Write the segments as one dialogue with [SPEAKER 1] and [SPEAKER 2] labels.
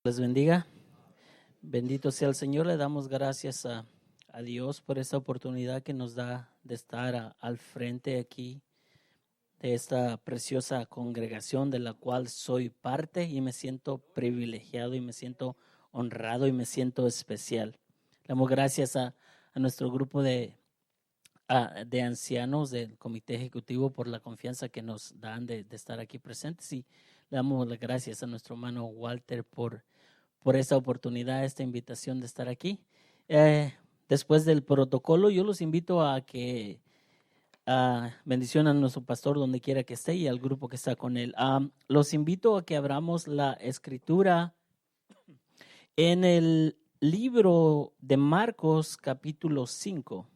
[SPEAKER 1] Les bendiga. Bendito sea el Señor. Le damos gracias a Dios por esta oportunidad que nos da de estar al frente aquí de esta preciosa congregación de la cual soy parte, y me siento privilegiado y me siento honrado y me siento especial. Le damos gracias a nuestro grupo de ancianos del comité ejecutivo por la confianza que nos dan de estar aquí presentes, y le damos las gracias a nuestro hermano Walter por esta oportunidad, esta invitación de estar aquí. Después del protocolo, yo los invito a que bendicionen a nuestro pastor donde quiera que esté y al grupo que está con él. Los invito a que abramos la escritura en el libro de Marcos, capítulo 5.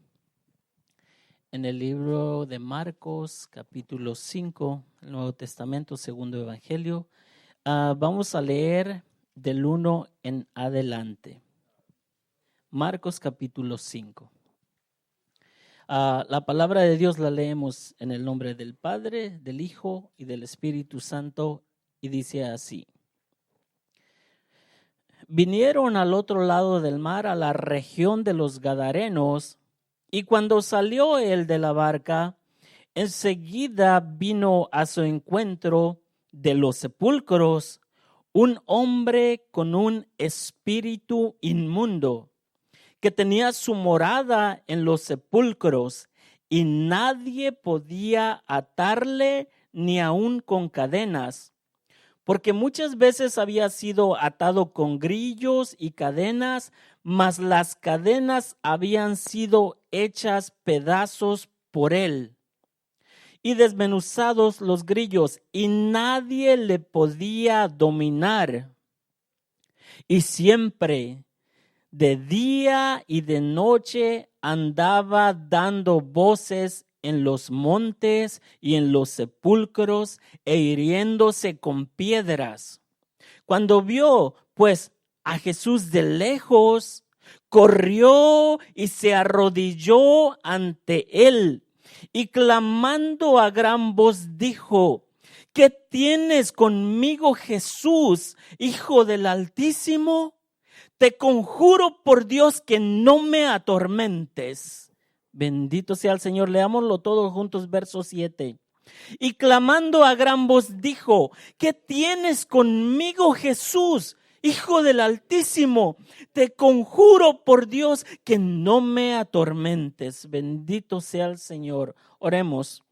[SPEAKER 1] En el libro de Marcos, capítulo 5, el Nuevo Testamento, segundo Evangelio. Vamos a leer del 1 en adelante. Marcos capítulo 5. La palabra de Dios la leemos en el nombre del Padre, del Hijo y del Espíritu Santo, y dice así. Vinieron al otro lado del mar, a la región de los Gadarenos, y cuando salió él de la barca, enseguida vino a su encuentro de los sepulcros un hombre con un espíritu inmundo, que tenía su morada en los sepulcros, y nadie podía atarle ni aun con cadenas, porque muchas veces había sido atado con grillos y cadenas, mas las cadenas habían sido hechas pedazos por él, y desmenuzados los grillos, y nadie le podía dominar. Y siempre, de día y de noche, andaba dando voces en los montes y en los sepulcros, e hiriéndose con piedras. Cuando vio, pues, a Jesús de lejos, corrió y se arrodilló ante él, y clamando a gran voz dijo: ¿Qué tienes conmigo, Jesús, Hijo del Altísimo? Te conjuro por Dios que no me atormentes. Bendito sea el Señor. Leámoslo todos juntos, verso 7. Y clamando a gran voz dijo: ¿Qué tienes conmigo, Jesús, Hijo del Altísimo? Te conjuro por Dios que no me atormentes. Bendito sea el Señor. Oremos.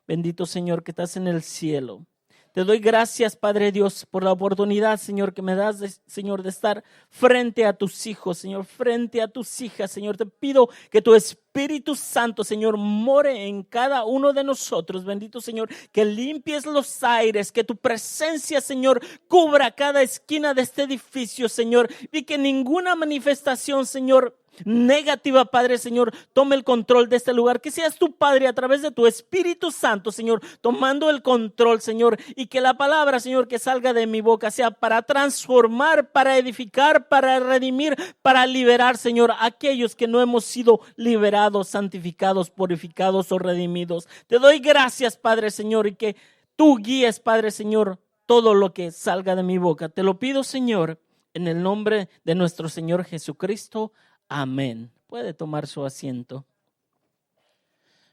[SPEAKER 1] Bendito Señor que estás en el cielo. Te doy gracias, Padre Dios, por la oportunidad, Señor, que me das, Señor, de estar frente a tus hijos, Señor, frente a tus hijas, Señor. Te pido que tu Espíritu Santo, Señor, more en cada uno de nosotros. Bendito Señor, que limpies los aires, que tu presencia, Señor, cubra cada esquina de este edificio, Señor, y que ninguna manifestación, Señor, negativa, Padre, Señor, tome el control de este lugar. Que seas tu Padre, a través de tu Espíritu Santo, Señor, tomando el control, Señor, y que la palabra, Señor, que salga de mi boca sea para transformar, para edificar, para redimir, para liberar, Señor, a aquellos que no hemos sido liberados, santificados, purificados o redimidos. Te doy gracias, Padre, Señor, y que tú guíes, Padre, Señor, todo lo que salga de mi boca. Te lo pido, Señor, en el nombre de nuestro Señor Jesucristo. Amén. Puede tomar su asiento.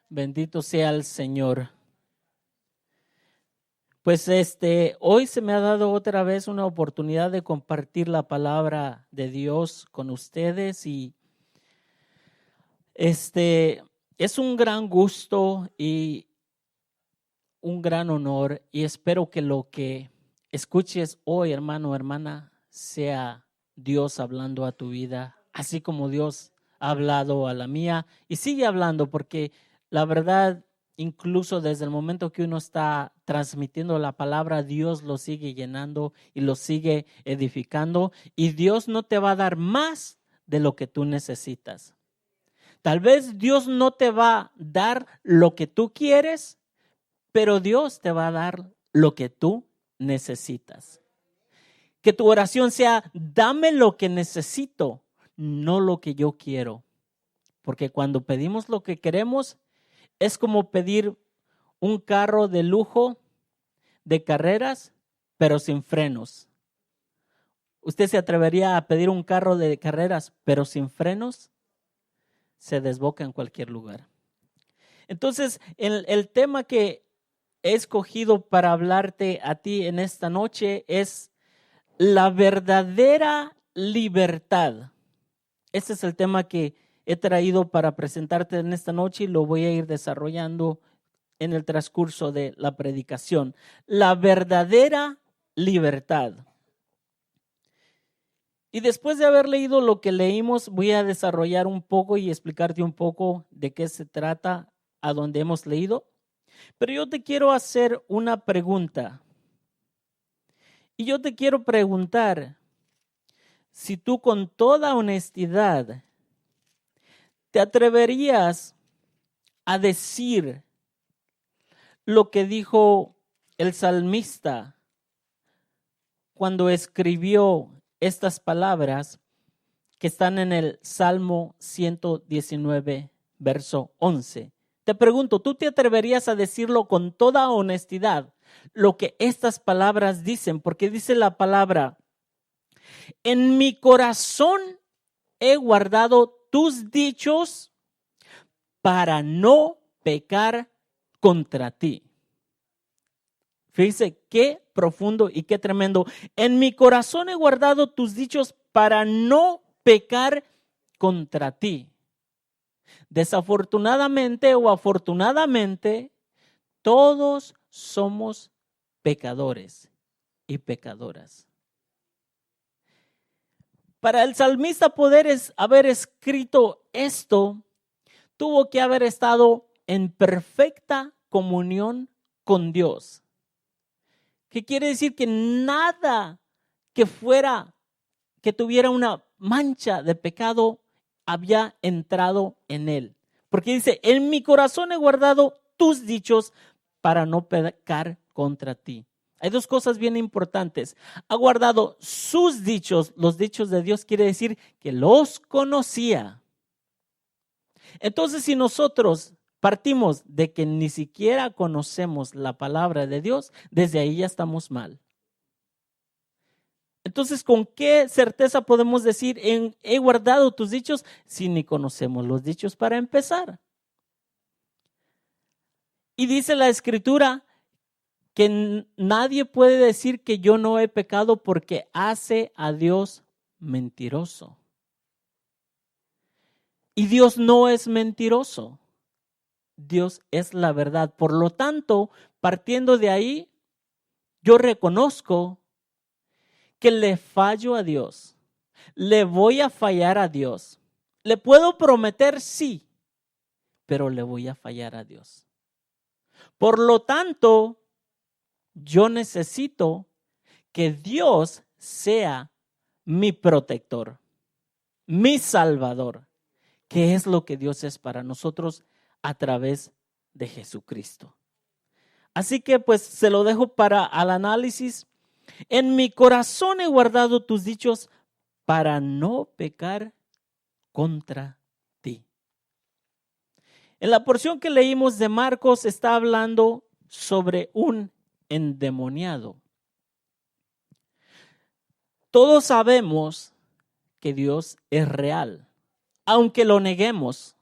[SPEAKER 1] Bendito sea el Señor. Pues hoy se me ha dado otra vez una oportunidad de compartir la palabra de Dios con ustedes, y es un gran gusto y un gran honor, y espero que lo que escuches hoy, hermano o hermana, sea Dios hablando a tu vida, así como Dios ha hablado a la mía y sigue hablando, porque la verdad, incluso desde el momento que uno está transmitiendo la palabra, Dios lo sigue llenando y lo sigue edificando, y Dios no te va a dar más de lo que tú necesitas. Tal vez Dios no te va a dar lo que tú quieres, pero Dios te va a dar lo que tú necesitas. Que tu oración sea: dame lo que necesito, no lo que yo quiero. Porque cuando pedimos lo que queremos, es como pedir un carro de lujo de carreras, pero sin frenos. ¿Usted se atrevería a pedir un carro de carreras, pero sin frenos? Se desboca en cualquier lugar. Entonces, el tema que he escogido para hablarte a ti en esta noche es la verdadera libertad. Este es el tema que he traído para presentarte en esta noche y lo voy a ir desarrollando en el transcurso de la predicación. La verdadera libertad. Y después de haber leído lo que leímos, voy a desarrollar un poco y explicarte un poco de qué se trata a donde hemos leído. Pero yo te quiero hacer una pregunta. Y yo te quiero preguntar si tú con toda honestidad te atreverías a decir lo que dijo el salmista cuando escribió estas palabras que están en el Salmo 119, verso 11. Te pregunto, ¿tú te atreverías a decirlo con toda honestidad lo que estas palabras dicen? Porque dice la palabra, en mi corazón he guardado tus dichos para no pecar contra ti. Fíjese qué profundo y qué tremendo. En mi corazón he guardado tus dichos para no pecar contra ti. Desafortunadamente o afortunadamente, todos somos pecadores y pecadoras. Para el salmista poder haber escrito esto, tuvo que haber estado en perfecta comunión con Dios. ¿Qué quiere decir? Que nada que tuviera una mancha de pecado había entrado en él. Porque dice, en mi corazón he guardado tus dichos para no pecar contra ti. Hay dos cosas bien importantes. Ha guardado sus dichos. Los dichos de Dios quiere decir que los conocía. Entonces, si nosotros partimos de que ni siquiera conocemos la palabra de Dios, desde ahí ya estamos mal. Entonces, ¿con qué certeza podemos decir, he guardado tus dichos, si ni conocemos los dichos para empezar? Y dice la Escritura que nadie puede decir que yo no he pecado porque hace a Dios mentiroso. Y Dios no es mentiroso. Dios es la verdad. Por lo tanto, partiendo de ahí, yo reconozco que le fallo a Dios. Le voy a fallar a Dios. Le puedo prometer sí, pero le voy a fallar a Dios. Por lo tanto, yo necesito que Dios sea mi protector, mi salvador, que es lo que Dios es para nosotros a través de Jesucristo. Así que pues se lo dejo para el análisis. En mi corazón he guardado tus dichos para no pecar contra ti. En la porción que leímos de Marcos está hablando sobre un endemoniado. Todos sabemos que Dios es real, aunque lo neguemos.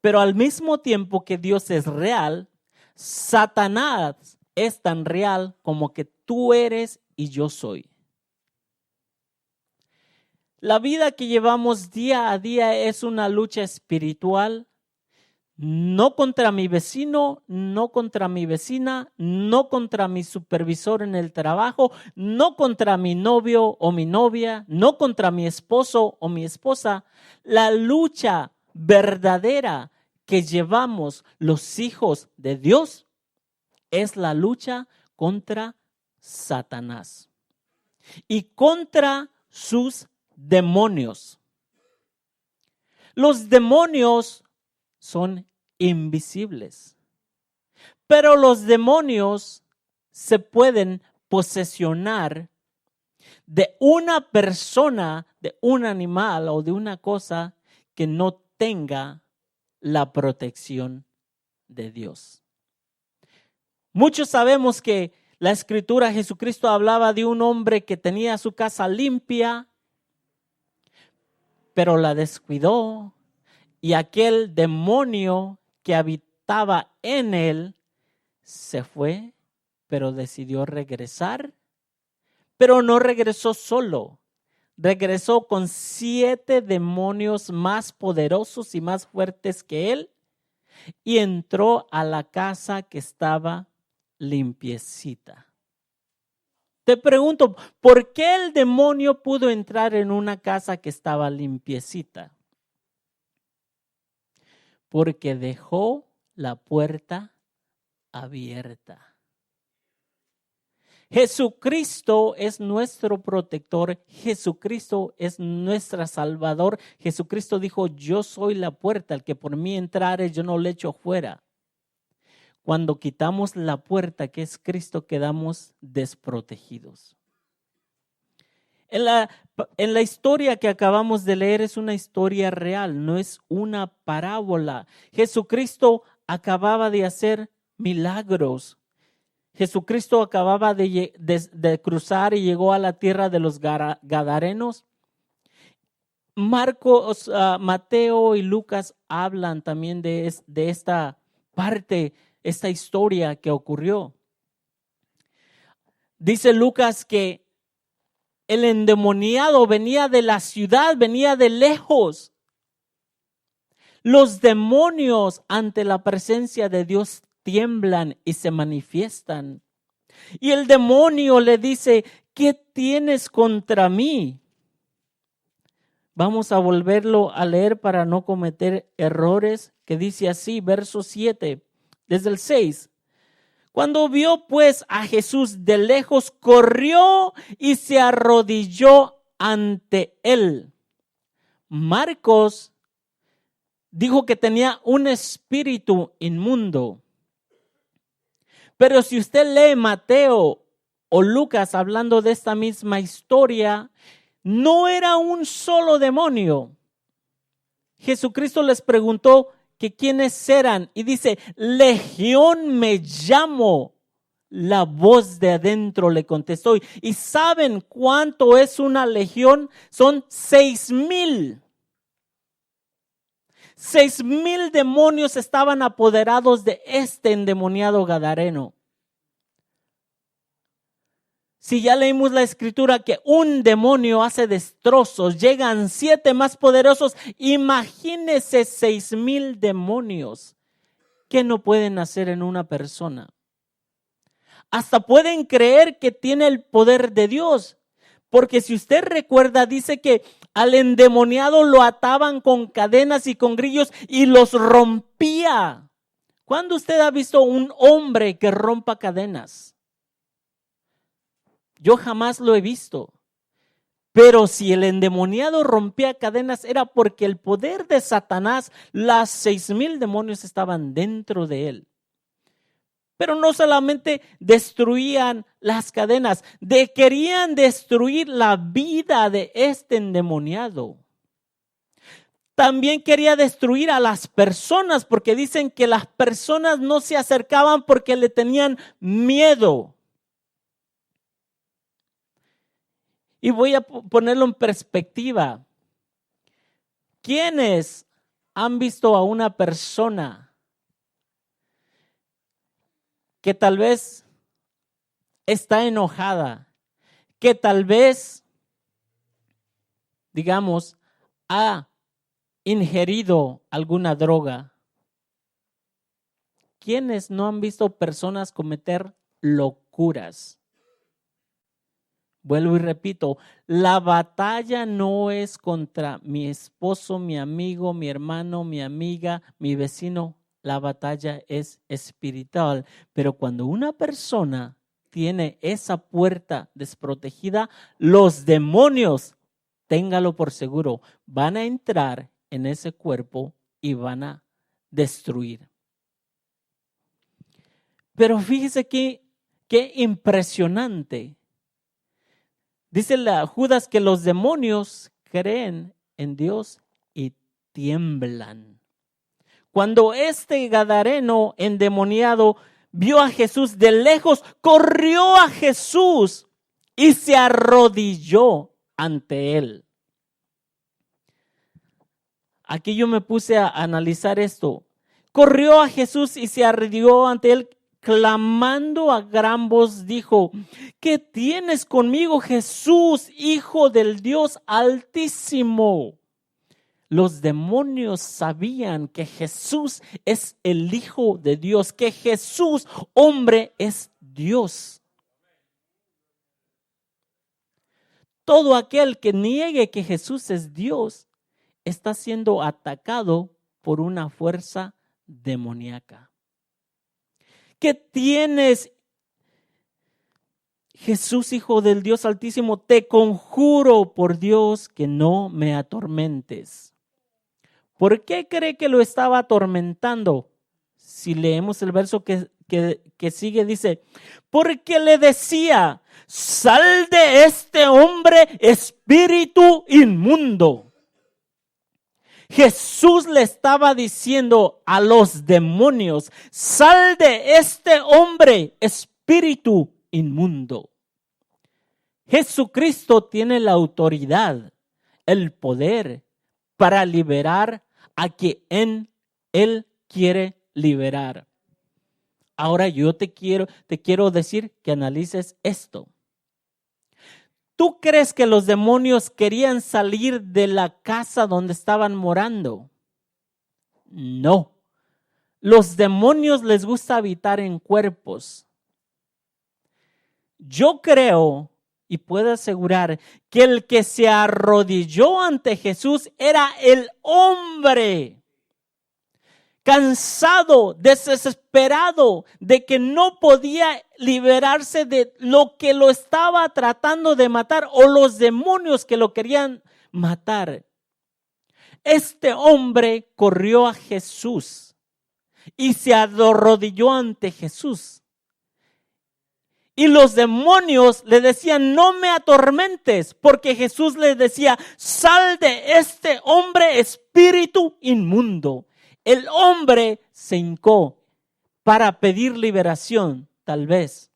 [SPEAKER 1] Pero al mismo tiempo que Dios es real, Satanás es tan real como que tú eres y yo soy. La vida que llevamos día a día es una lucha espiritual, no contra mi vecino, no contra mi vecina, no contra mi supervisor en el trabajo, no contra mi novio o mi novia, no contra mi esposo o mi esposa. La lucha verdadera que llevamos los hijos de Dios es la lucha contra Satanás y contra sus demonios. Los demonios son invisibles, pero los demonios se pueden posesionar de una persona, de un animal o de una cosa que no tenga la protección de Dios. Muchos sabemos que la escritura, Jesucristo hablaba de un hombre que tenía su casa limpia, pero la descuidó, y aquel demonio que habitaba en él se fue, pero decidió regresar, pero no regresó solo. Regresó con 7 demonios más poderosos y más fuertes que él y entró a la casa que estaba limpiecita. Te pregunto, ¿por qué el demonio pudo entrar en una casa que estaba limpiecita? Porque dejó la puerta abierta. Jesucristo es nuestro protector, Jesucristo es nuestro Salvador. Jesucristo dijo, yo soy la puerta, el que por mí entrare yo no le echo fuera. Cuando quitamos la puerta que es Cristo, quedamos desprotegidos. En la historia que acabamos de leer es una historia real, no es una parábola. Jesucristo acababa de hacer milagros. Jesucristo acababa de cruzar y llegó a la tierra de los Gadarenos. Marcos, Mateo y Lucas hablan también de esta parte, esta historia que ocurrió. Dice Lucas que el endemoniado venía de la ciudad, venía de lejos. Los demonios ante la presencia de Dios tiemblan y se manifiestan. Y el demonio le dice, ¿qué tienes contra mí? Vamos a volverlo a leer para no cometer errores, que dice así, verso 7, desde el 6. Cuando vio pues a Jesús de lejos, corrió y se arrodilló ante él. Marcos dijo que tenía un espíritu inmundo. Pero si usted lee Mateo o Lucas hablando de esta misma historia, no era un solo demonio. Jesucristo les preguntó que quiénes eran y dice, Legión me llamo. La voz de adentro le contestó. ¿Y saben cuánto es una legión? Son 6,000. 6,000 demonios estaban apoderados de este endemoniado gadareno. Si ya leímos la escritura que un demonio hace destrozos, llegan 7 más poderosos, imagínese 6,000 demonios. ¿Qué no pueden hacer en una persona? Hasta pueden creer que tiene el poder de Dios. Porque si usted recuerda, dice que al endemoniado lo ataban con cadenas y con grillos y los rompía. ¿Cuándo usted ha visto un hombre que rompa cadenas? Yo jamás lo he visto. Pero si el endemoniado rompía cadenas era porque el poder de Satanás, las 6,000 demonios estaban dentro de él. Pero no solamente destruían las cadenas, querían destruir la vida de este endemoniado. También quería destruir a las personas, porque dicen que las personas no se acercaban porque le tenían miedo. Y voy a ponerlo en perspectiva. ¿Quiénes han visto a una persona que tal vez está enojada, que tal vez, digamos, ha ingerido alguna droga? ¿Quiénes no han visto personas cometer locuras? Vuelvo y repito, la batalla no es contra mi esposo, mi amigo, mi hermano, mi amiga, mi vecino. La batalla es espiritual. Pero cuando una persona tiene esa puerta desprotegida, los demonios, téngalo por seguro, van a entrar en ese cuerpo y van a destruir. Pero fíjese qué impresionante. Dice Judas que los demonios creen en Dios y tiemblan. Cuando este gadareno endemoniado vio a Jesús de lejos, corrió a Jesús y se arrodilló ante él. Aquí yo me puse a analizar esto. Corrió a Jesús y se arrodilló ante él, clamando a gran voz, dijo: ¿qué tienes conmigo, Jesús, Hijo del Dios Altísimo? Los demonios sabían que Jesús es el Hijo de Dios, que Jesús, hombre, es Dios. Todo aquel que niegue que Jesús es Dios está siendo atacado por una fuerza demoníaca. ¿Qué tienes, Jesús, Hijo del Dios Altísimo? Te conjuro por Dios que no me atormentes. ¿Por qué cree que lo estaba atormentando? Si leemos el verso que sigue, dice: porque le decía: sal de este hombre, espíritu inmundo. Jesús le estaba diciendo a los demonios: sal de este hombre, espíritu inmundo. Jesucristo tiene la autoridad, el poder para liberar a quien Él quiere liberar. Ahora yo te quiero decir que analices esto. ¿Tú crees que los demonios querían salir de la casa donde estaban morando? No. Los demonios les gusta habitar en cuerpos. Yo creo y puedo asegurar que el que se arrodilló ante Jesús era el hombre, cansado, desesperado de que no podía liberarse de lo que lo estaba tratando de matar o los demonios que lo querían matar. Este hombre corrió a Jesús y se arrodilló ante Jesús. Y los demonios le decían: no me atormentes, porque Jesús les decía: sal de este hombre, espíritu inmundo. El hombre se hincó para pedir liberación, tal vez.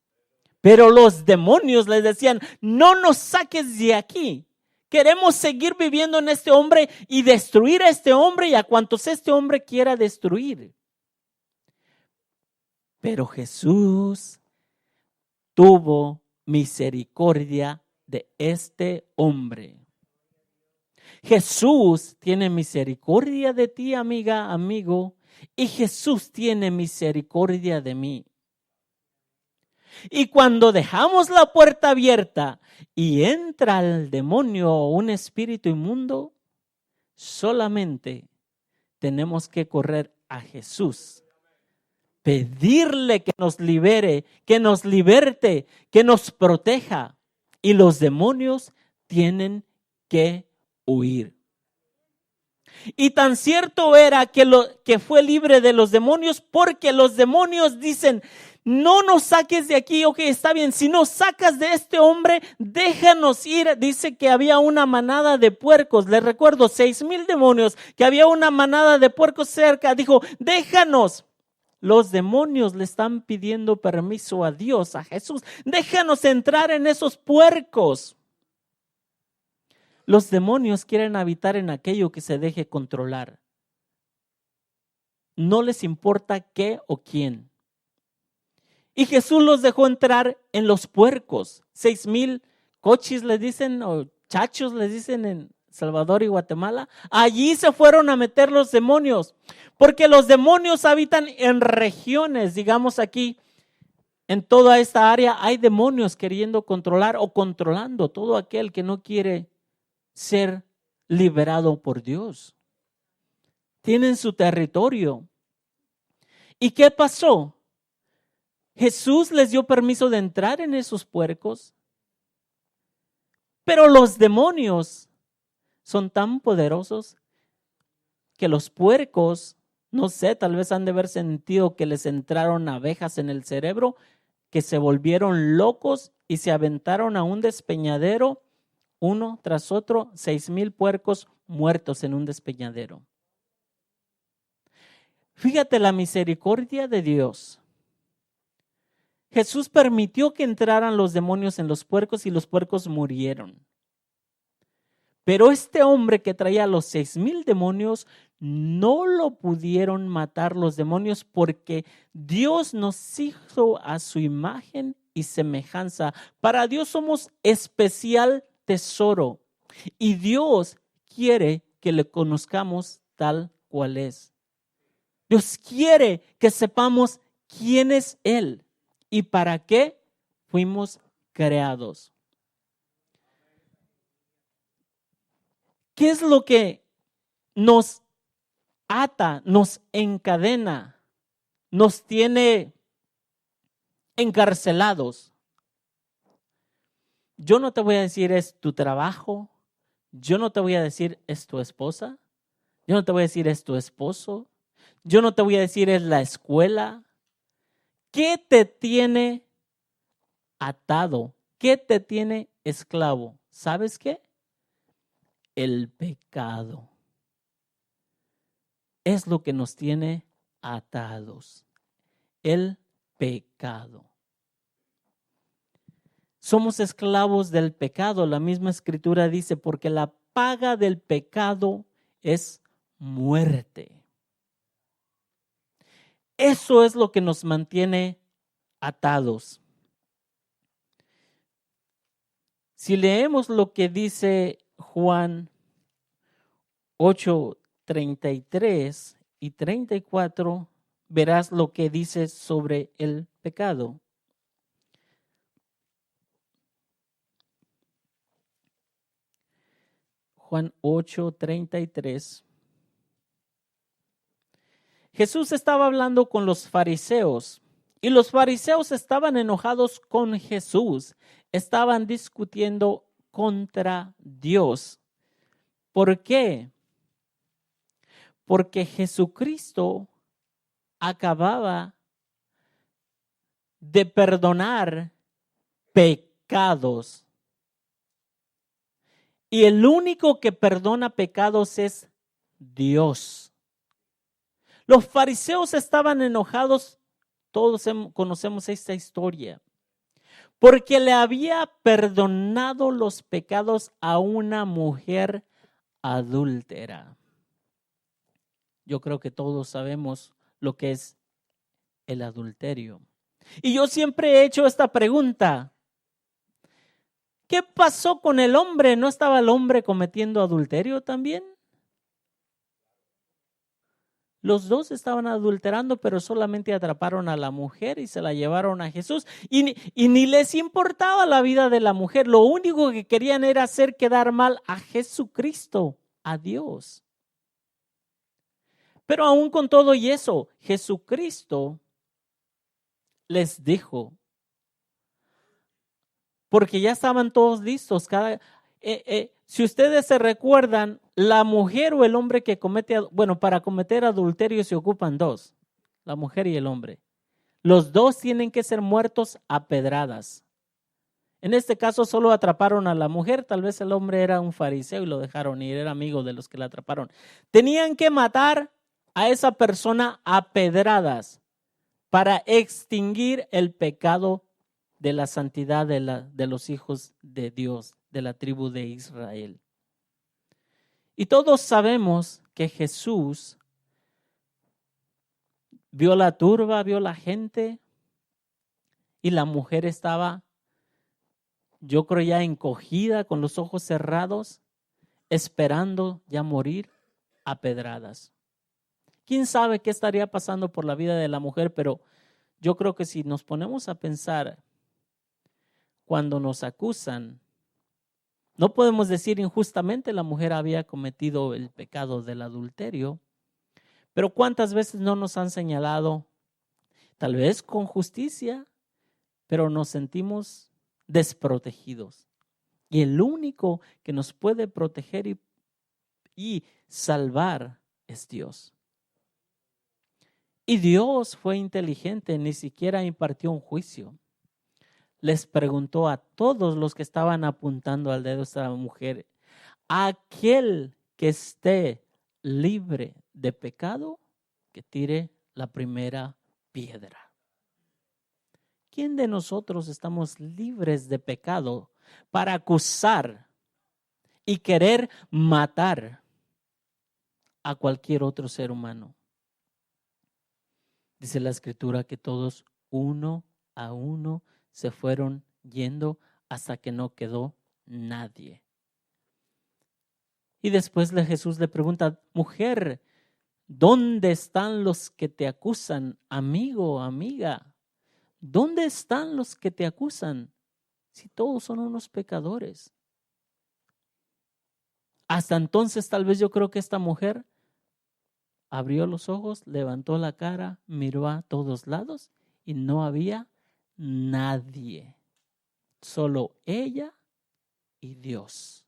[SPEAKER 1] Pero los demonios les decían: no nos saques de aquí. Queremos seguir viviendo en este hombre y destruir a este hombre y a cuantos este hombre quiera destruir. Pero Jesús tuvo misericordia de este hombre. Jesús tiene misericordia de ti, amiga, amigo, y Jesús tiene misericordia de mí. Y cuando dejamos la puerta abierta y entra el demonio o un espíritu inmundo, solamente tenemos que correr a Jesús. Pedirle que nos libere, que nos liberte, que nos proteja. Y los demonios tienen que huir. Y tan cierto era que fue libre de los demonios, porque los demonios dicen: no nos saques de aquí. Ok, está bien, si nos sacas de este hombre, déjanos ir. Dice que había una manada de puercos. Les recuerdo, 6,000 demonios, que había una manada de puercos cerca. Dijo: déjanos. Los demonios le están pidiendo permiso a Dios, a Jesús: déjanos entrar en esos puercos. Los demonios quieren habitar en aquello que se deje controlar. No les importa qué o quién. Y Jesús los dejó entrar en los puercos. 6,000 cochis les dicen, o chachos les dicen en Salvador y Guatemala. Allí se fueron a meter los demonios, porque los demonios habitan en regiones. Digamos, aquí en toda esta área hay demonios queriendo controlar o controlando todo aquel que no quiere ser liberado por Dios. Tienen su territorio. ¿Y qué pasó? Jesús les dio permiso de entrar en esos puercos, pero los demonios son tan poderosos que los puercos, no sé, tal vez han de haber sentido que les entraron abejas en el cerebro, que se volvieron locos y se aventaron a un despeñadero, uno tras otro, 6,000 puercos muertos en un despeñadero. Fíjate la misericordia de Dios. Jesús permitió que entraran los demonios en los puercos y los puercos murieron. Pero este hombre que traía los 6,000 demonios, no lo pudieron matar los demonios porque Dios nos hizo a su imagen y semejanza. Para Dios somos especial tesoro y Dios quiere que le conozcamos tal cual es. Dios quiere que sepamos quién es Él y para qué fuimos creados. ¿Qué es lo que nos ata, nos encadena, nos tiene encarcelados? Yo no te voy a decir es tu trabajo, yo no te voy a decir es tu esposa, yo no te voy a decir es tu esposo, yo no te voy a decir es la escuela. ¿Qué te tiene atado? ¿Qué te tiene esclavo? ¿Sabes qué? El pecado. Es lo que nos tiene atados. El pecado. Somos esclavos del pecado. La misma escritura dice, porque la paga del pecado es muerte. Eso es lo que nos mantiene atados. Si leemos lo que dice Juan 8:33 y 34, verás lo que dice sobre el pecado. Juan 8:33. Jesús estaba hablando con los fariseos y los fariseos estaban enojados con Jesús. Estaban discutiendo contra Dios. ¿Por qué? Porque Jesucristo acababa de perdonar pecados. Y el único que perdona pecados es Dios. Los fariseos estaban enojados, todos conocemos esta historia, porque le había perdonado los pecados a una mujer adúltera. Yo creo que todos sabemos lo que es el adulterio. Y yo siempre he hecho esta pregunta. ¿Qué pasó con el hombre? ¿No estaba el hombre cometiendo adulterio también? Los dos estaban adulterando, pero solamente atraparon a la mujer y se la llevaron a Jesús. Y ni les importaba la vida de la mujer. Lo único que querían era hacer quedar mal a Jesucristo, a Dios. Pero aún con todo y eso, Jesucristo les dijo, porque ya estaban todos listos. Si ustedes se recuerdan, la mujer o el hombre que comete, para cometer adulterio se ocupan dos, la mujer y el hombre. Los dos tienen que ser muertos a pedradas. En este caso solo atraparon a la mujer, tal vez el hombre era un fariseo y lo dejaron ir, era amigo de los que la atraparon. Tenían que matar a esa persona a pedradas para extinguir el pecado de la santidad de los hijos de Dios, de la tribu de Israel. Y todos sabemos que Jesús vio la turba, vio la gente y la mujer estaba, yo creo, ya encogida con los ojos cerrados, esperando ya morir a pedradas. ¿Quién sabe qué estaría pasando por la vida de la mujer? Pero yo creo que si nos ponemos a pensar, cuando nos acusan, no podemos decir injustamente la mujer había cometido el pecado del adulterio, pero ¿cuántas veces no nos han señalado, tal vez con justicia, pero nos sentimos desprotegidos? Y el único que nos puede proteger y salvar es Dios. Y Dios fue inteligente, ni siquiera impartió un juicio. Les preguntó a todos los que estaban apuntando al dedo a esta mujer, aquel que esté libre de pecado, que tire la primera piedra. ¿quién de nosotros estamos libres de pecado para acusar y querer matar a cualquier otro ser humano? Dice la Escritura que todos uno a uno se fueron yendo hasta que no quedó nadie. Y después Jesús le pregunta, mujer, ¿dónde están los que te acusan? Amigo, amiga, ¿dónde están los que te acusan? Si todos son unos pecadores. Hasta entonces tal vez yo creo que esta mujer abrió los ojos, levantó la cara, miró a todos lados y no había nadie. Solo ella y Dios.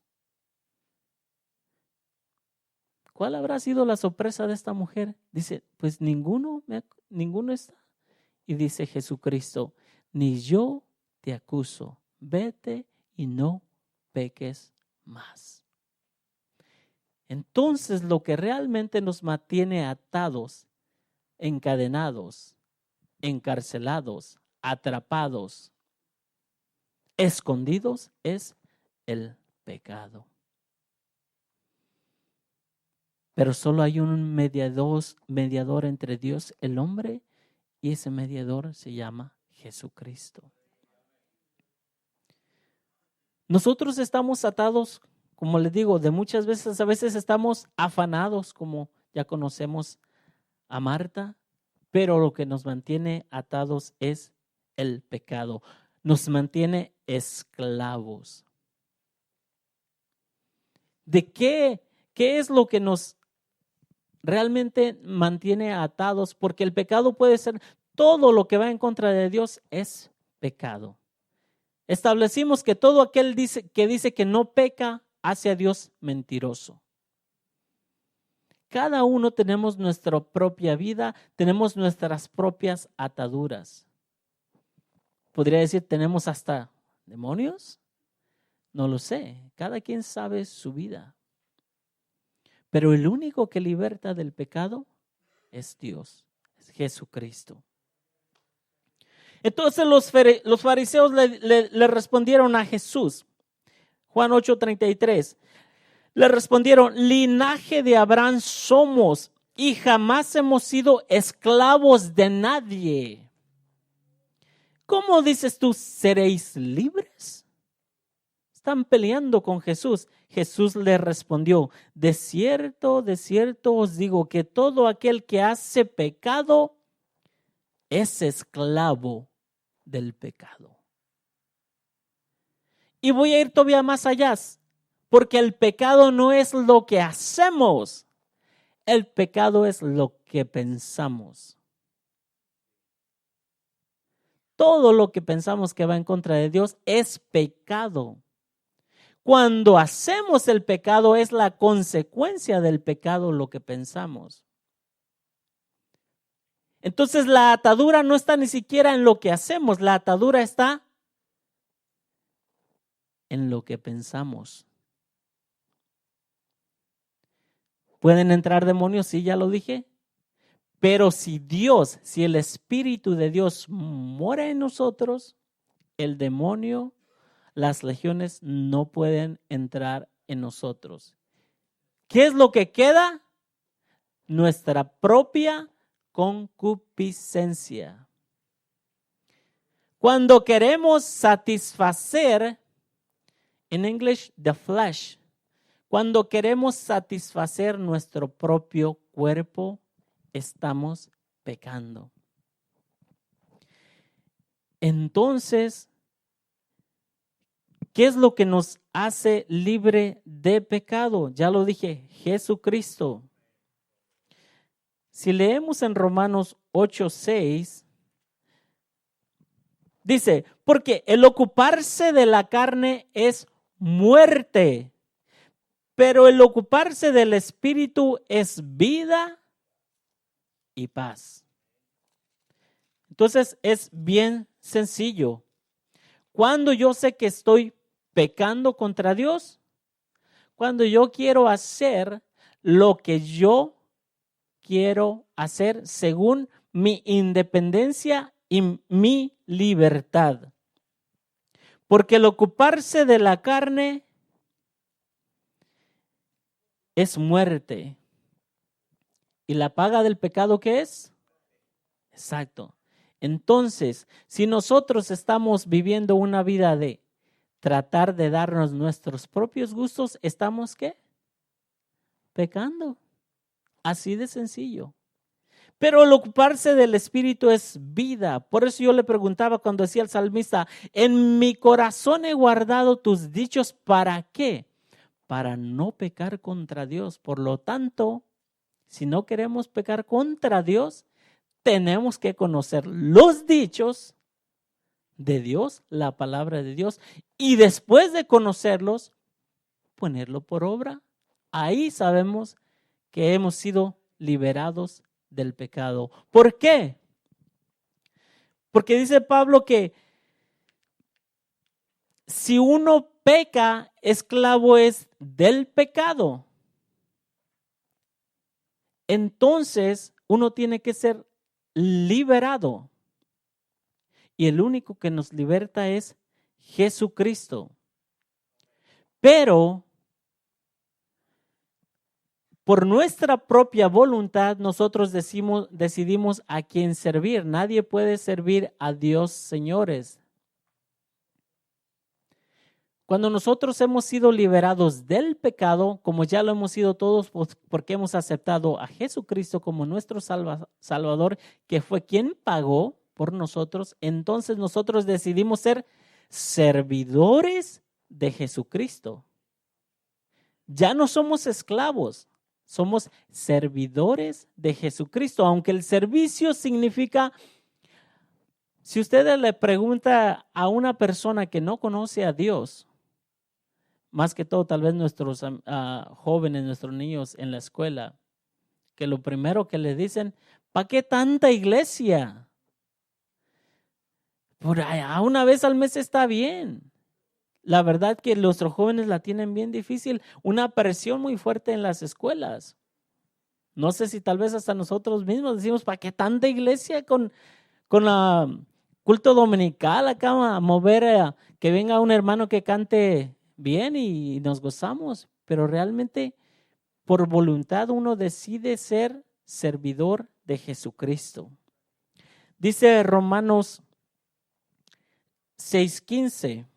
[SPEAKER 1] ¿Cuál habrá sido la sorpresa de esta mujer? Dice, pues ninguno está. Y dice Jesucristo, ni yo te acuso, vete y no peques más. Entonces lo que realmente nos mantiene atados, encadenados, encarcelados, atrapados, escondidos es el pecado. Pero solo hay un mediador entre Dios, el hombre, y ese mediador se llama Jesucristo. Nosotros estamos atados, como les digo, de muchas veces, a veces estamos afanados, como ya conocemos a Marta, pero lo que nos mantiene atados es el pecado. Nos mantiene esclavos. ¿De qué es lo que nos realmente mantiene atados? Porque el pecado puede ser todo lo que va en contra de Dios es pecado. Establecimos que todo aquel que dice que no peca hace a Dios mentiroso. Cada uno tenemos nuestra propia vida, tenemos nuestras propias ataduras. Podría decir, ¿tenemos hasta demonios? No lo sé, cada quien sabe su vida. Pero el único que liberta del pecado es Dios, es Jesucristo. Entonces los fariseos le respondieron a Jesús. Juan 8:33. Le respondieron, linaje de Abraham somos y jamás hemos sido esclavos de nadie. ¿Cómo dices tú, seréis libres? Están peleando con Jesús. Jesús le respondió, de cierto os digo que todo aquel que hace pecado es esclavo del pecado. Y voy a ir todavía más allá, porque el pecado no es lo que hacemos, el pecado es lo que pensamos. Todo lo que pensamos que va en contra de Dios es pecado. Cuando hacemos el pecado es la consecuencia del pecado lo que pensamos. Entonces la atadura no está ni siquiera en lo que hacemos, la atadura está en lo que pensamos. ¿Pueden entrar demonios? Sí, ya lo dije. Pero si el Espíritu de Dios mora en nosotros, el demonio, las legiones no pueden entrar en nosotros. ¿Qué es lo que queda? Nuestra propia concupiscencia. Cuando queremos satisfacer, en inglés, the flesh, cuando queremos satisfacer nuestro propio cuerpo, estamos pecando. Entonces, ¿qué es lo que nos hace libre de pecado? Ya lo dije, Jesucristo. Si leemos en Romanos 8:6, dice, porque el ocuparse de la carne es muerte, pero el ocuparse del Espíritu es vida y paz. Entonces es bien sencillo. Cuando yo sé que estoy pecando contra Dios, cuando yo quiero hacer lo que yo quiero hacer según mi independencia y mi libertad. Porque el ocuparse de la carne es muerte. ¿Y la paga del pecado qué es? Exacto. Entonces, si nosotros estamos viviendo una vida de tratar de darnos nuestros propios gustos, ¿estamos qué? Pecando. Así de sencillo. Pero el ocuparse del Espíritu es vida. Por eso yo le preguntaba cuando decía el salmista, en mi corazón he guardado tus dichos, ¿para qué? Para no pecar contra Dios. Por lo tanto, si no queremos pecar contra Dios, tenemos que conocer los dichos de Dios, la palabra de Dios, y después de conocerlos, ponerlo por obra. Ahí sabemos que hemos sido liberados del pecado. ¿Por qué? Porque dice Pablo que si uno peca, esclavo es del pecado. Entonces, uno tiene que ser liberado. Y el único que nos liberta es Jesucristo. Pero por nuestra propia voluntad nosotros decidimos a quién servir. Nadie puede servir a Dios, señores. Cuando nosotros hemos sido liberados del pecado, como ya lo hemos sido todos porque hemos aceptado a Jesucristo como nuestro Salvador, que fue quien pagó por nosotros, entonces nosotros decidimos ser servidores de Jesucristo. Ya no somos esclavos, somos servidores de Jesucristo, aunque el servicio significa, si usted le pregunta a una persona que no conoce a Dios, más que todo tal vez nuestros jóvenes, nuestros niños en la escuela, que lo primero que le dicen, ¿para qué tanta iglesia? Por allá una vez al mes está bien. La verdad que nuestros jóvenes la tienen bien difícil, una presión muy fuerte en las escuelas. No sé si tal vez hasta nosotros mismos decimos, ¿para qué tanta iglesia con la culto dominical acá a mover que venga un hermano que cante bien y nos gozamos? Pero realmente por voluntad uno decide ser servidor de Jesucristo. Dice Romanos 6:15.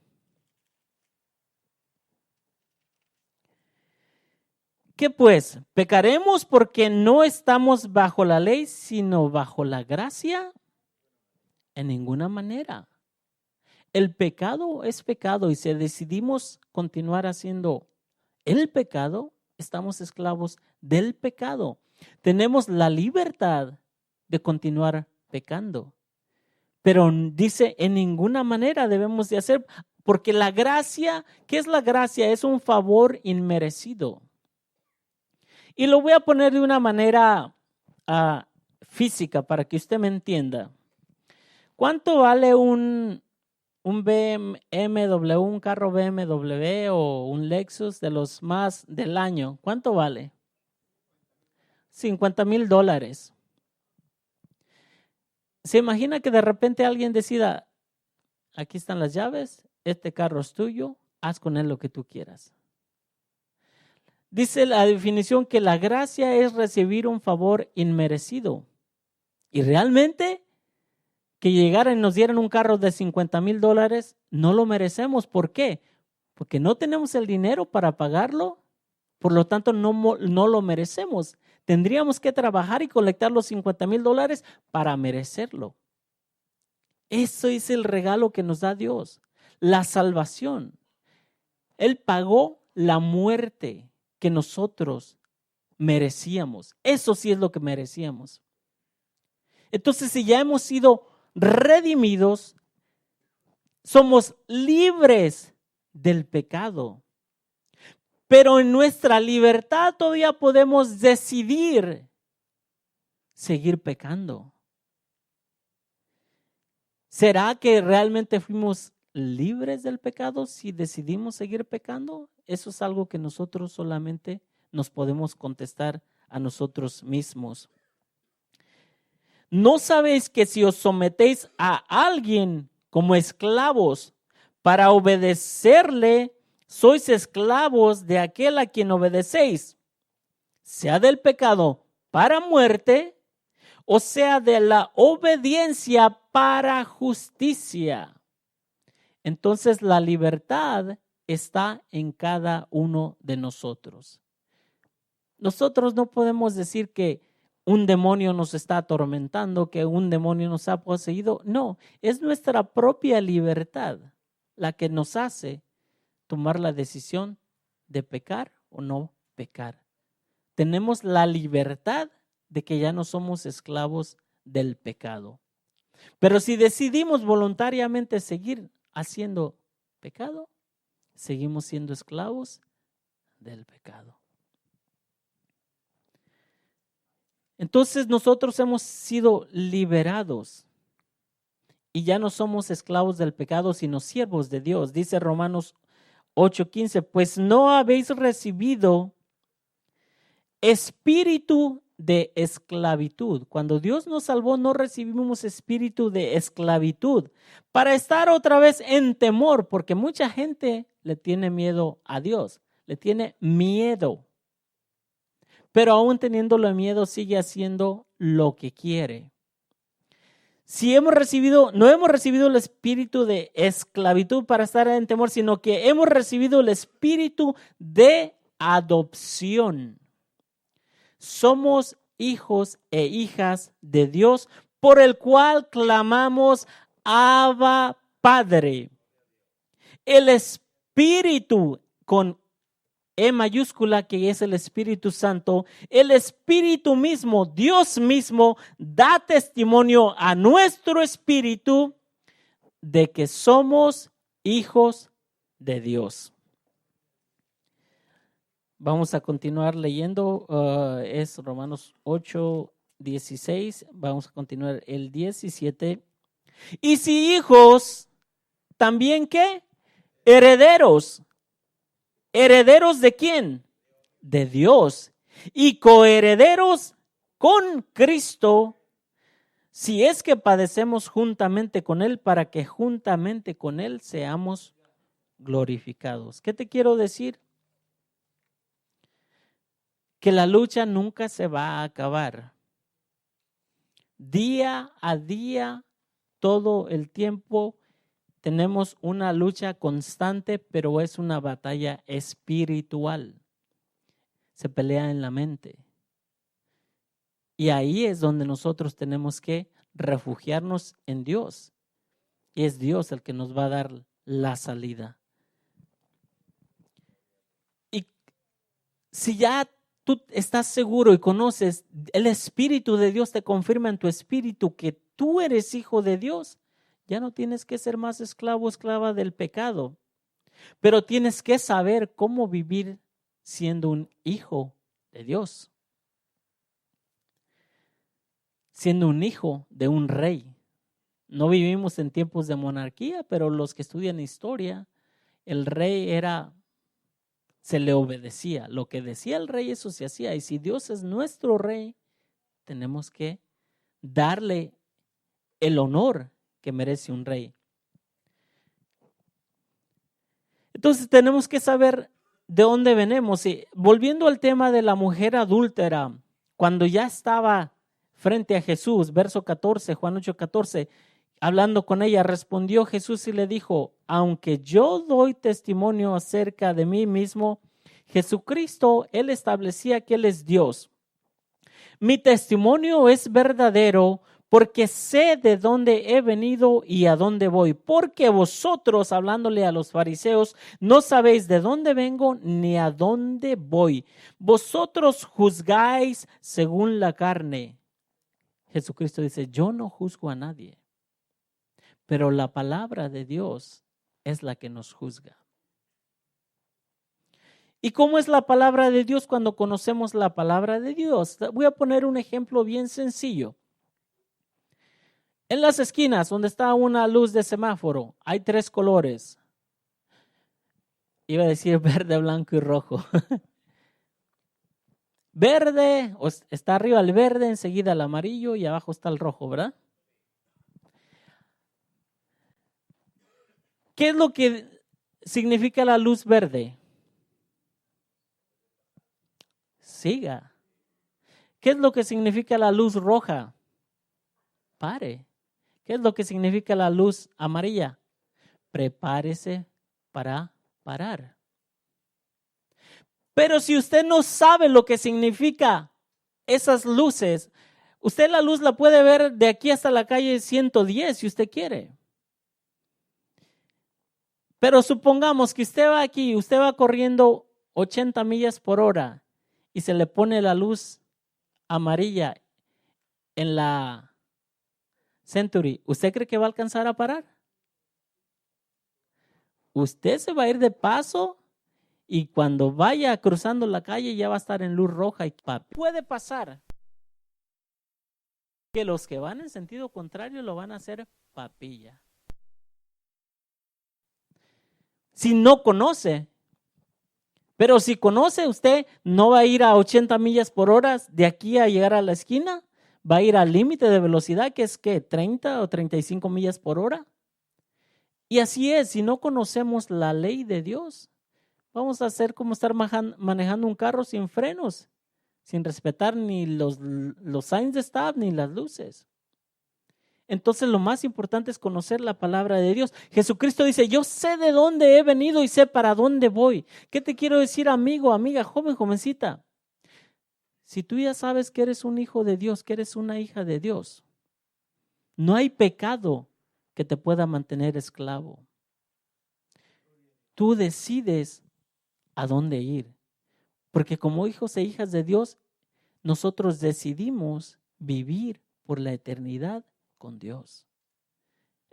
[SPEAKER 1] ¿Qué pues? ¿Pecaremos porque no estamos bajo la ley, sino bajo la gracia? En ninguna manera. El pecado es pecado y si decidimos continuar haciendo el pecado, estamos esclavos del pecado. Tenemos la libertad de continuar pecando. Pero dice, en ninguna manera debemos de hacer, porque la gracia, ¿qué es la gracia? Es un favor inmerecido. Y lo voy a poner de una manera física para que usted me entienda. ¿Cuánto vale un BMW, un carro BMW o un Lexus de los más del año? ¿Cuánto vale? $50,000. ¿Se imagina que de repente alguien decida, aquí están las llaves, este carro es tuyo, haz con él lo que tú quieras? Dice la definición que la gracia es recibir un favor inmerecido. Y realmente que llegaran y nos dieran un carro de $50,000, no lo merecemos. ¿Por qué? Porque no tenemos el dinero para pagarlo, por lo tanto no lo merecemos. Tendríamos que trabajar y colectar los $50,000 para merecerlo. Eso es el regalo que nos da Dios, la salvación. Él pagó la muerte que nosotros merecíamos. Eso sí es lo que merecíamos. Entonces, si ya hemos sido redimidos, somos libres del pecado. Pero en nuestra libertad todavía podemos decidir seguir pecando. ¿Será que realmente fuimos libres del pecado si decidimos seguir pecando? Eso es algo que nosotros solamente nos podemos contestar a nosotros mismos. ¿No sabéis que si os sometéis a alguien como esclavos para obedecerle, sois esclavos de aquel a quien obedecéis, sea del pecado para muerte, o sea de la obediencia para justicia? Entonces la libertad está en cada uno de nosotros. Nosotros no podemos decir que un demonio nos está atormentando, que un demonio nos ha poseído. No, es nuestra propia libertad la que nos hace tomar la decisión de pecar o no pecar. Tenemos la libertad de que ya no somos esclavos del pecado. Pero si decidimos voluntariamente seguir haciendo pecado, seguimos siendo esclavos del pecado. Entonces nosotros hemos sido liberados y ya no somos esclavos del pecado, sino siervos de Dios. Dice Romanos 8:15, pues no habéis recibido espíritu de esclavitud. Cuando Dios nos salvó, no recibimos espíritu de esclavitud para estar otra vez en temor, porque mucha gente le tiene miedo a Dios, le tiene miedo. Pero aún teniéndole miedo, sigue haciendo lo que quiere. Si no hemos recibido el espíritu de esclavitud para estar en temor, sino que hemos recibido el espíritu de adopción. Somos hijos e hijas de Dios, por el cual clamamos Abba, Padre. El espíritu con E mayúscula, que es el Espíritu Santo, el Espíritu mismo, Dios mismo, da testimonio a nuestro espíritu de que somos hijos de Dios. Vamos a continuar leyendo, es Romanos 8:16, vamos a continuar el 17. Y si hijos, también ¿qué? Herederos. ¿Herederos de quién? De Dios. Y coherederos con Cristo, si es que padecemos juntamente con Él, para que juntamente con Él seamos glorificados. ¿Qué te quiero decir? Que la lucha nunca se va a acabar. Día a día, todo el tiempo, tenemos una lucha constante, pero es una batalla espiritual. Se pelea en la mente. Y ahí es donde nosotros tenemos que refugiarnos en Dios. Y es Dios el que nos va a dar la salida. Y si ya tú estás seguro y conoces, el Espíritu de Dios te confirma en tu espíritu que tú eres hijo de Dios, ya no tienes que ser más esclavo o esclava del pecado, pero tienes que saber cómo vivir siendo un hijo de Dios, siendo un hijo de un rey. No vivimos en tiempos de monarquía, pero los que estudian historia, el rey se le obedecía. Lo que decía el rey, eso se hacía. Y si Dios es nuestro rey, tenemos que darle el honor que merece un rey. Entonces tenemos que saber de dónde venimos. Y volviendo al tema de la mujer adúltera, cuando ya estaba frente a Jesús, verso 14, Juan 8:14, hablando con ella, respondió Jesús y le dijo, aunque yo doy testimonio acerca de mí mismo, Jesucristo, Él establecía que Él es Dios. Mi testimonio es verdadero porque sé de dónde he venido y a dónde voy. Porque vosotros, hablándole a los fariseos, no sabéis de dónde vengo ni a dónde voy. Vosotros juzgáis según la carne. Jesucristo dice, yo no juzgo a nadie, pero la palabra de Dios es la que nos juzga. ¿Y cómo es la palabra de Dios cuando conocemos la palabra de Dios? Voy a poner un ejemplo bien sencillo. En las esquinas donde está una luz de semáforo, hay 3 colores. Iba a decir verde, blanco y rojo. verde, está arriba el verde, enseguida el amarillo y abajo está el rojo, ¿verdad? ¿Qué es lo que significa la luz verde? Siga. ¿Qué es lo que significa la luz roja? Pare. ¿Qué es lo que significa la luz amarilla? Prepárese para parar. Pero si usted no sabe lo que significa esas luces, usted la luz la puede ver de aquí hasta la calle 110 si usted quiere. Pero supongamos que usted va aquí, usted va corriendo 80 millas por hora y se le pone la luz amarilla en la Century. ¿Usted cree que va a alcanzar a parar? Usted se va a ir de paso y cuando vaya cruzando la calle ya va a estar en luz roja y papi. Puede pasar que los que van en sentido contrario lo van a hacer papilla. Si no conoce, pero si conoce, usted no va a ir a 80 millas por hora de aquí a llegar a la esquina, va a ir al límite de velocidad que es que 30 o 35 millas por hora. Y así es, si no conocemos la ley de Dios, vamos a hacer como estar manejando un carro sin frenos, sin respetar ni los signs de stop ni las luces. Entonces lo más importante es conocer la palabra de Dios. Jesucristo dice, yo sé de dónde he venido y sé para dónde voy. ¿Qué te quiero decir, amigo, amiga, joven, jovencita? Si tú ya sabes que eres un hijo de Dios, que eres una hija de Dios, no hay pecado que te pueda mantener esclavo. Tú decides a dónde ir. Porque como hijos e hijas de Dios, nosotros decidimos vivir por la eternidad con Dios.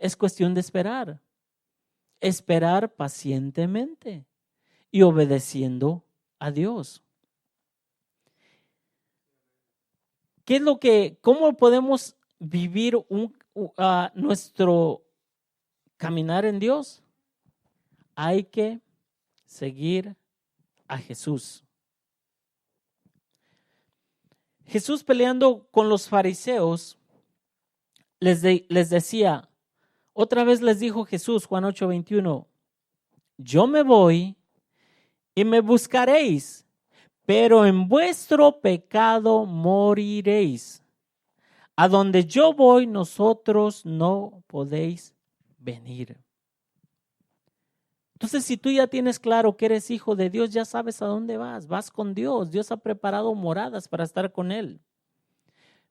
[SPEAKER 1] Es cuestión de esperar pacientemente y obedeciendo a Dios. ¿Cómo podemos vivir nuestro caminar en Dios? Hay que seguir a Jesús. Jesús peleando con los fariseos les decía, otra vez les dijo Jesús, Juan 8:21, yo me voy y me buscaréis, pero en vuestro pecado moriréis. A donde yo voy, nosotros no podéis venir. Entonces, si tú ya tienes claro que eres hijo de Dios, ya sabes a dónde vas. Vas con Dios. Dios ha preparado moradas para estar con Él.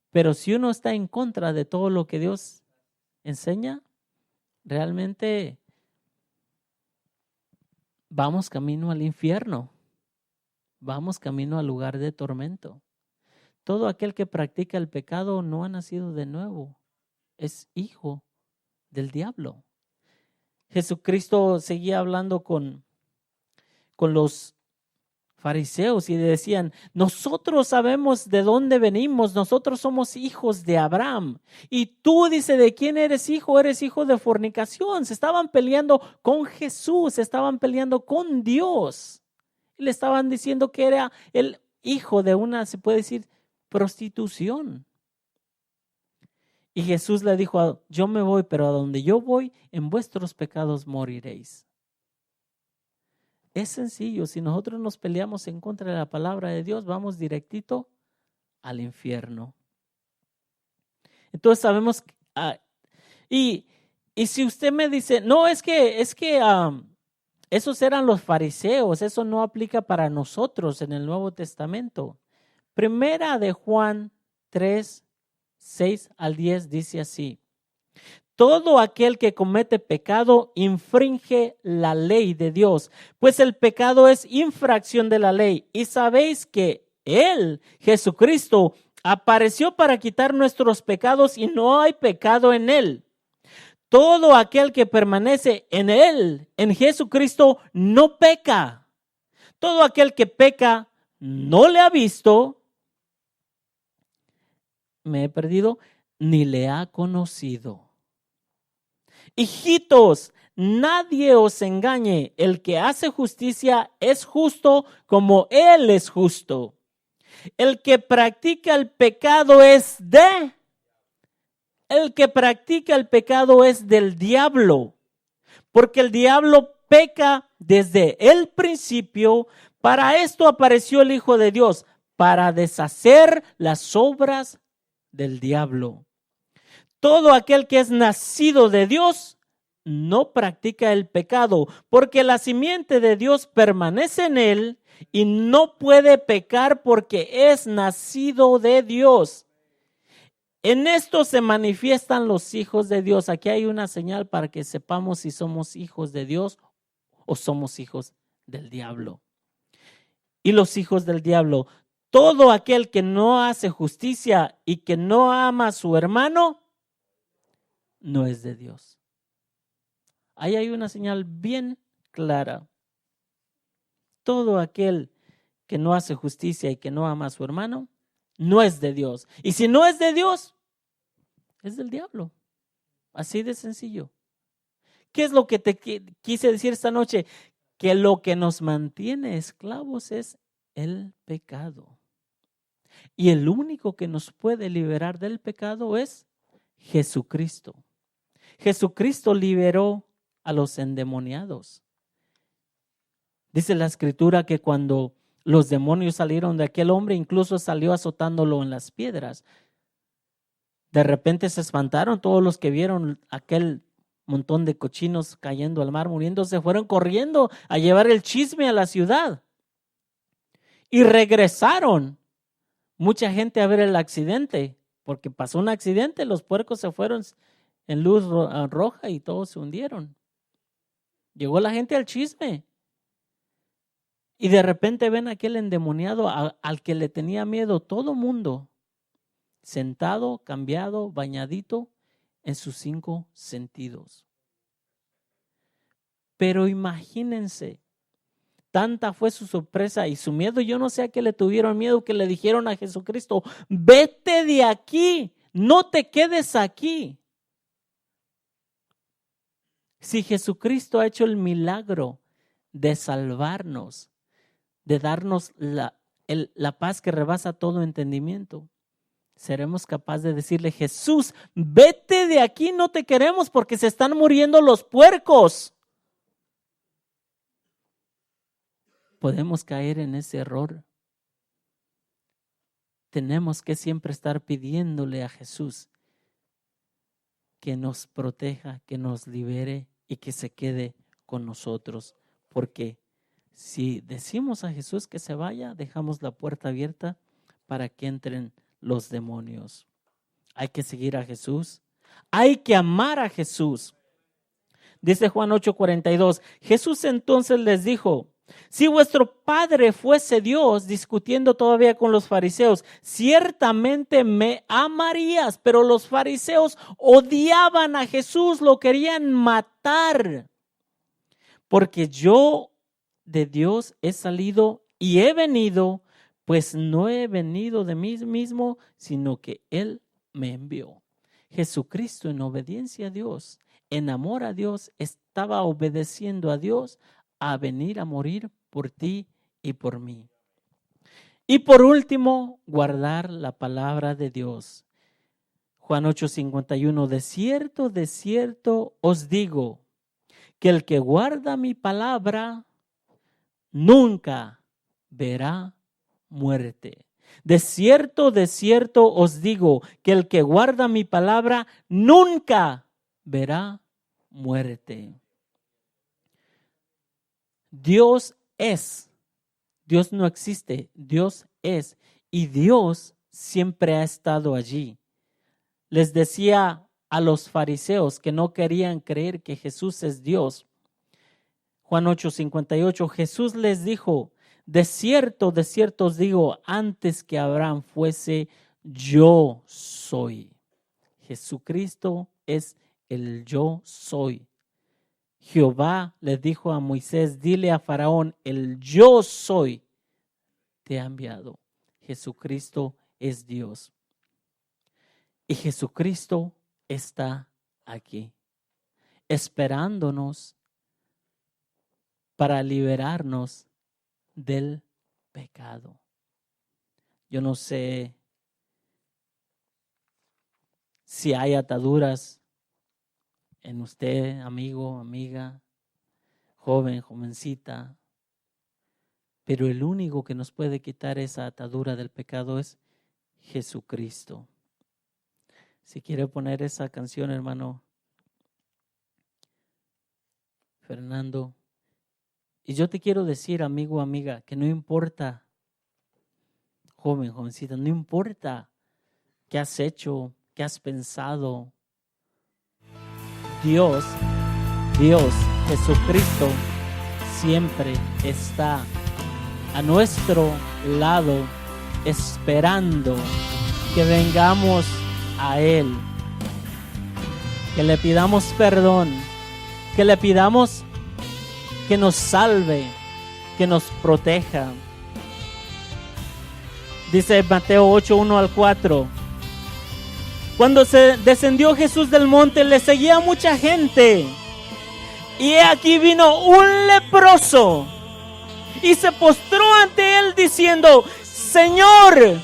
[SPEAKER 1] Pero si uno está en contra de todo lo que Dios enseña, realmente vamos camino al infierno. Vamos camino al lugar de tormento. Todo aquel que practica el pecado no ha nacido de nuevo. Es hijo del diablo. Jesucristo seguía hablando con los fariseos y decían, nosotros sabemos de dónde venimos, nosotros somos hijos de Abraham. Y tú, dice, ¿de quién eres hijo? Eres hijo de fornicación. Se estaban peleando con Jesús, se estaban peleando con Dios. Le estaban diciendo que era el hijo de una, se puede decir, prostitución. Y Jesús le dijo, yo me voy, pero a donde yo voy, en vuestros pecados moriréis. Es sencillo, si nosotros nos peleamos en contra de la palabra de Dios, vamos directito al infierno. Entonces sabemos, y si usted me dice, no, es que esos eran los fariseos, eso no aplica para nosotros en el Nuevo Testamento. Primera de Juan 3:6-10 dice así. Todo aquel que comete pecado infringe la ley de Dios, pues el pecado es infracción de la ley. Y sabéis que Él, Jesucristo, apareció para quitar nuestros pecados y no hay pecado en Él. Todo aquel que permanece en Él, en Jesucristo, no peca. Todo aquel que peca no le ha visto, ni le ha conocido. Hijitos, nadie os engañe. El que hace justicia es justo como Él es justo. El que practica el pecado es el que practica el pecado es del diablo, porque el diablo peca desde el principio. Para esto apareció el Hijo de Dios, para deshacer las obras del diablo. Todo aquel que es nacido de Dios no practica el pecado, porque la simiente de Dios permanece en él y no puede pecar porque es nacido de Dios. En esto se manifiestan los hijos de Dios. Aquí hay una señal para que sepamos si somos hijos de Dios o somos hijos del diablo. Y los hijos del diablo, todo aquel que no hace justicia y que no ama a su hermano, no es de Dios. Ahí hay una señal bien clara. Todo aquel que no hace justicia y que no ama a su hermano, no es de Dios. Y si no es de Dios, es del diablo. Así de sencillo. ¿Qué es lo que te quise decir esta noche? Que lo que nos mantiene esclavos es el pecado. Y el único que nos puede liberar del pecado es Jesucristo. Jesucristo liberó a los endemoniados. Dice la escritura que cuando los demonios salieron de aquel hombre, incluso salió azotándolo en las piedras. De repente se espantaron todos los que vieron aquel montón de cochinos cayendo al mar, muriéndose, fueron corriendo a llevar el chisme a la ciudad. Y regresaron mucha gente a ver el accidente, porque pasó un accidente, los puercos se fueron en luz roja y todos se hundieron. Llegó la gente al chisme. Y de repente ven a aquel endemoniado al que le tenía miedo todo mundo, sentado, cambiado, bañadito en sus 5 sentidos. Pero imagínense, tanta fue su sorpresa y su miedo. Yo no sé a qué le tuvieron miedo, que le dijeron a Jesucristo: vete de aquí, no te quedes aquí. Si Jesucristo ha hecho el milagro de salvarnos, de darnos la paz que rebasa todo entendimiento, seremos capaces de decirle: Jesús, vete de aquí, no te queremos porque se están muriendo los puercos. Podemos caer en ese error. Tenemos que siempre estar pidiéndole a Jesús que nos proteja, que nos libere y que se quede con nosotros, porque si decimos a Jesús que se vaya, dejamos la puerta abierta para que entren los demonios. Hay que seguir a Jesús. Hay que amar a Jesús. Dice Juan 8:42. Jesús entonces les dijo: si vuestro Padre fuese Dios, discutiendo todavía con los fariseos, ciertamente me amarías. Pero los fariseos odiaban a Jesús, lo querían matar. Porque yo de Dios he salido y he venido, pues no he venido de mí mismo, sino que Él me envió. Jesucristo, en obediencia a Dios, en amor a Dios, estaba obedeciendo a Dios a venir a morir por ti y por mí. Y por último, guardar la palabra de Dios. Juan 8:51, de cierto os digo, que el que guarda mi palabra nunca verá muerte. De cierto os digo, que el que guarda mi palabra nunca verá muerte. Dios es, Dios no existe, Dios es, y Dios siempre ha estado allí. Les decía a los fariseos que no querían creer que Jesús es Dios. Juan 8:58, Jesús les dijo: de cierto os digo, antes que Abraham fuese, yo soy. Jesucristo es el yo soy. Jehová le dijo a Moisés: dile a Faraón, el yo soy te ha enviado. Jesucristo es Dios. Y Jesucristo está aquí, esperándonos para liberarnos del pecado. Yo no sé si hay ataduras en usted, amigo, amiga, joven, jovencita. Pero el único que nos puede quitar esa atadura del pecado es Jesucristo. Si quiere poner esa canción, hermano Fernando. Y yo te quiero decir, amigo, amiga, que no importa, joven, jovencita, no importa qué has hecho, qué has pensado. Dios, Jesucristo, siempre está a nuestro lado, esperando que vengamos a Él, que le pidamos perdón, que le pidamos que nos salve, que nos proteja. Dice Mateo 8, 1 al 4. Cuando se descendió Jesús del monte, le seguía mucha gente. Y he aquí vino un leproso y se postró ante él diciendo: Señor,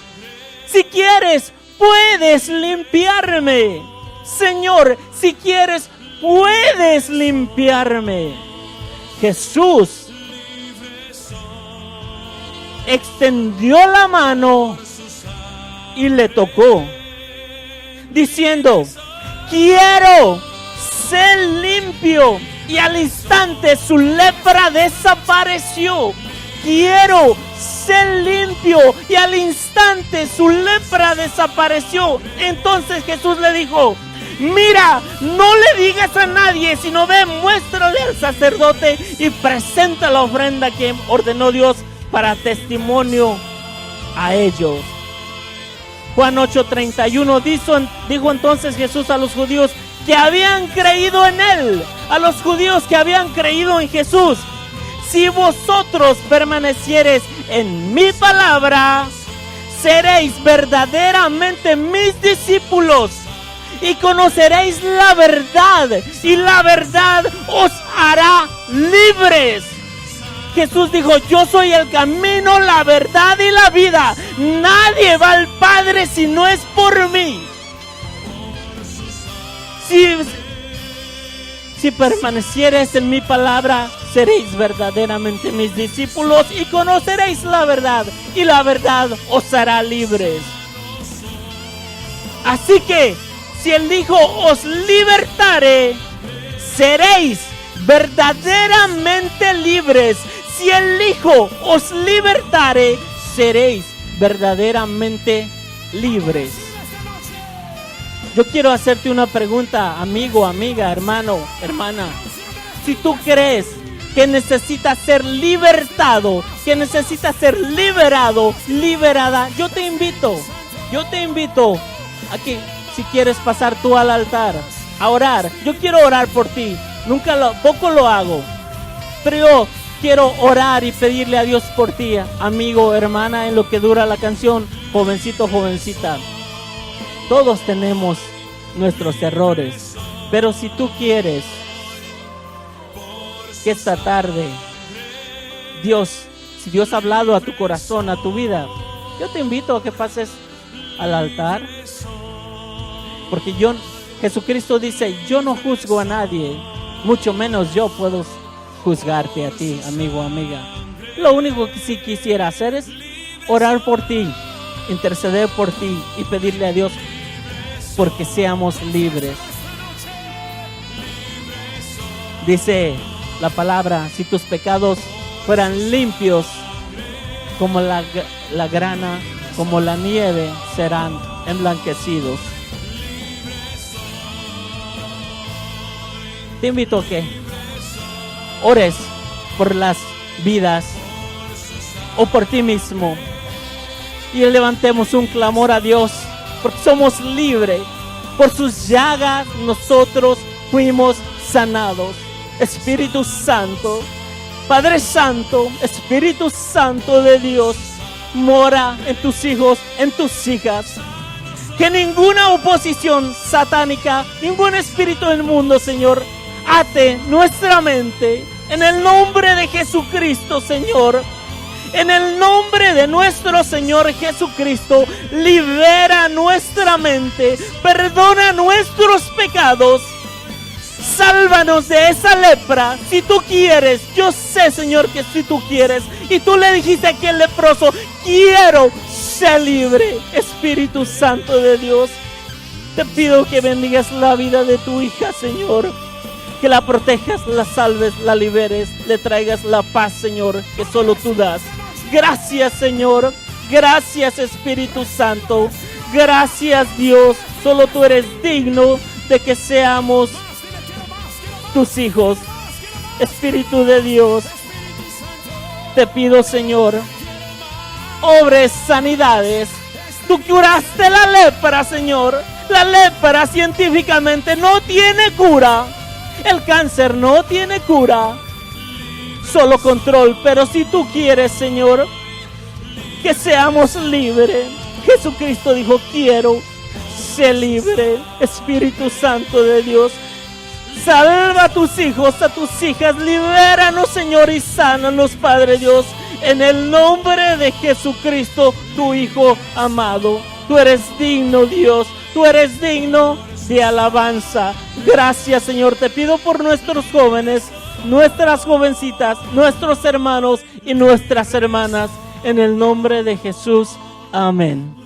[SPEAKER 1] si quieres, puedes limpiarme. Señor, si quieres, puedes limpiarme. Jesús extendió la mano y le tocó, diciendo: quiero ser limpio. Y al instante su lepra desapareció. Quiero ser limpio. Y al instante su lepra desapareció. Entonces Jesús le dijo: mira, no le digas a nadie, sino ve, muéstrale al sacerdote y presenta la ofrenda que ordenó Dios para testimonio a ellos. Juan 8:31 dijo entonces Jesús a los judíos que habían creído en Él, a los judíos que habían creído en Jesús: si vosotros permaneciereis en mi palabra, seréis verdaderamente mis discípulos y conoceréis la verdad, y la verdad os hará libres. Jesús dijo: yo soy el camino, la verdad y la vida. Nadie va al Padre si no es por mí. Si permaneciereis en mi palabra, seréis verdaderamente mis discípulos y conoceréis la verdad, y la verdad os hará libres. Así que, si el Hijo os libertare, seréis verdaderamente libres. Si el Hijo os libertare, seréis verdaderamente libres. Yo quiero hacerte una pregunta, amigo, amiga, hermano, hermana. Si tú crees que necesitas ser libertado, que necesitas ser liberado, liberada, yo te invito a que, si quieres pasar tú al altar a orar. Yo quiero orar por ti. Poco lo hago, pero yo quiero orar y pedirle a Dios por ti, amigo, hermana, en lo que dura la canción. Jovencito, jovencita, todos tenemos nuestros errores, pero si tú quieres que esta tarde si Dios ha hablado a tu corazón, a tu vida, yo te invito a que pases al altar, porque Jesucristo dice: yo no juzgo a nadie, mucho menos yo puedo juzgarte a ti, amigo, amiga. Lo único que sí quisiera hacer es orar por ti, interceder por ti y pedirle a Dios porque seamos libres. Dice la palabra: si tus pecados fueran limpios como la grana, como la nieve, serán emblanquecidos. Te invito a que ores por las vidas o por ti mismo y levantemos un clamor a Dios, porque somos libres. Por sus llagas nosotros fuimos sanados. Espíritu Santo, Padre Santo, Espíritu Santo de Dios, mora en tus hijos, en tus hijas. Que ninguna oposición satánica, ningún espíritu del mundo, Señor, ate nuestra mente en el nombre de Jesucristo, Señor. En el nombre de nuestro Señor Jesucristo, libera nuestra mente, perdona nuestros pecados. Sálvanos de esa lepra, si tú quieres. Yo sé, Señor, que si tú quieres. Y tú le dijiste a aquel leproso: quiero ser libre. Espíritu Santo de Dios, te pido que bendigas la vida de tu hija, Señor. Que la protejas, la salves, la liberes, le traigas la paz, Señor, que solo tú das. Gracias, Señor. Gracias, Espíritu Santo. Gracias, Dios. Solo tú eres digno de que seamos tus hijos. Espíritu de Dios, te pido, Señor, obres sanidades. Tú curaste la lepra, Señor. La lepra científicamente no tiene cura. El cáncer no tiene cura, solo control. Pero si tú quieres, Señor, que seamos libres. Jesucristo dijo: quiero ser libre. Espíritu Santo de Dios, salva a tus hijos, a tus hijas. Libéranos, Señor, y sánanos, Padre Dios. En el nombre de Jesucristo, tu Hijo amado. Tú eres digno, Dios. Tú eres digno de alabanza. Gracias, Señor. Te pido por nuestros jóvenes, nuestras jovencitas, nuestros hermanos y nuestras hermanas. En el nombre de Jesús. Amén.